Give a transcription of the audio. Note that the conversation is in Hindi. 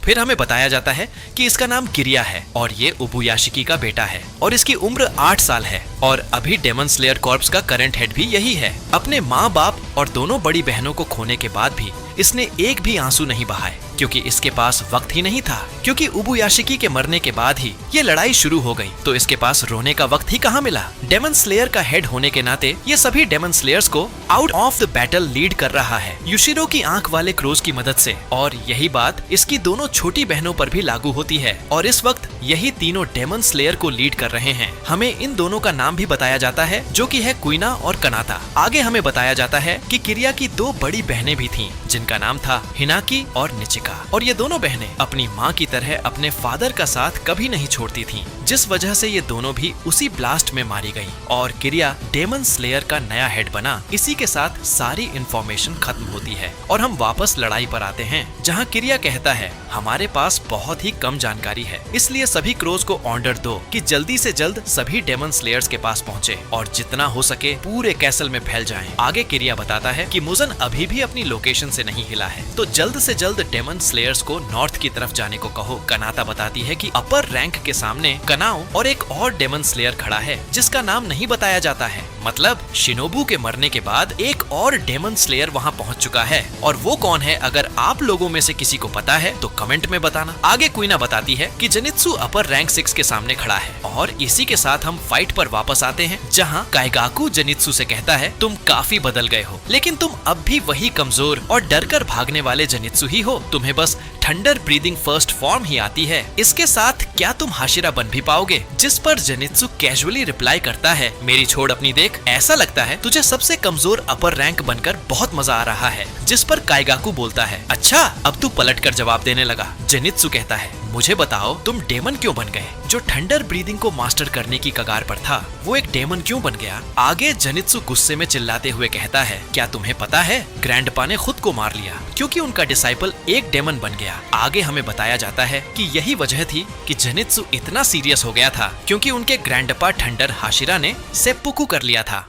फिर हमें बताया जाता है कि इसका नाम किरिया है और ये उबुयाशिकी का बेटा है और इसकी उम्र 8 साल है और अभी डेमन स्लेयर कॉर्प्स का करंट हेड भी यही है। अपने माँ बाप और दोनों बड़ी बहनों को खोने के बाद भी इसने एक भी आंसू नहीं बहाए क्योंकि इसके पास वक्त ही नहीं था, क्योंकि उबुयाशिकी के मरने के बाद ही ये लड़ाई शुरू हो गई तो इसके पास रोने का वक्त ही कहाँ मिला। डेमन स्लेयर का हेड होने के नाते ये सभी डेमन स्लेयर्स को out of the battle lead कर रहा है युशिरो की आंख वाले क्रोज की मदद से, और यही बात इसकी दोनों छोटी बहनों पर भी लागू होती है और इस वक्त यही तीनों डेमन स्लेयर को लीड कर रहे हैं। हमें इन दोनों का नाम भी बताया जाता है जो कि है कुइना और कनाता। आगे हमें बताया जाता है कि किरिया की 2 बड़ी बहनें भी थीं जिनका नाम था हिनाकी और निचिका, और ये दोनों बहनें अपनी माँ की तरह अपने फादर का साथ कभी नहीं छोड़ती थीं, जिस वजह से ये दोनों भी उसी ब्लास्ट में मारी गयी और किरिया डेमन स्लेयर का नया हेड बना। इसी के साथ सारी इंफॉर्मेशन खत्म होती है और हम वापस लड़ाई पर आते हैं जहाँ किरिया कहता है हमारे पास बहुत ही कम जानकारी है, इसलिए सभी क्रोज को ऑर्डर दो कि जल्दी से जल्द सभी डेमन स्लेयर्स के पास पहुँचे और जितना हो सके पूरे कैसल में फैल जाएं। आगे किरिया बताता है कि मुजन अभी भी अपनी लोकेशन से नहीं हिला है तो जल्द से जल्द डेमन स्लेयर्स को नॉर्थ की तरफ जाने को कहो। कनाता बताती है कि अपर रैंक के सामने कनाओ और एक और डेमन स्लेयर खड़ा है जिसका नाम नहीं बताया जाता है, मतलब शिनोबू के मरने के बाद एक और डेमन स्लेयर वहां पहुंच चुका है और वो कौन है अगर आप लोगों में से किसी को पता है तो कमेंट में बताना। आगे कुइना बताती है कि जेनित्सु अपर रैंक 6 के सामने खड़ा है और इसी के साथ हम फाइट पर वापस आते हैं जहां काइगाकू जेनित्सु से कहता है तुम काफी बदल गए हो लेकिन तुम अब भी वही कमजोर और डरकर भागने वाले जेनित्सु ही हो, तुम्हें बस थंडर ब्रीदिंग फर्स्ट फॉर्म ही आती है। इसके साथ क्या तुम हाशिरा बन भी पाओगे? जिस पर जेनित्सु कैजुअली रिप्लाई करता है मेरी छोड़ अपनी देख, ऐसा लगता है तुझे सबसे कमजोर अपर रैंक बनकर बहुत मजा आ रहा है। जिस पर काइगाकू बोलता है अच्छा अब तू पलट कर जवाब देने लगा। जेनित्सु कहता है मुझे बताओ तुम डेमन क्यों बन गए? जो थंडर ब्रीदिंग को मास्टर करने की कगार पर था वो एक डेमन क्यों बन गया? आगे जेनित्सु गुस्से में चिल्लाते हुए कहता है क्या तुम्हें पता है ग्रैंडपा ने खुद को मार लिया क्योंकि उनका डिसाइपल एक डेमन बन गया। आगे हमें बताया जाता है कि यही वजह थी कि जेनित्सु इतना सीरियस हो गया था क्योंकि उनके ग्रैंडपा थंडर हाशिरा ने सेप्पुकु कर लिया था।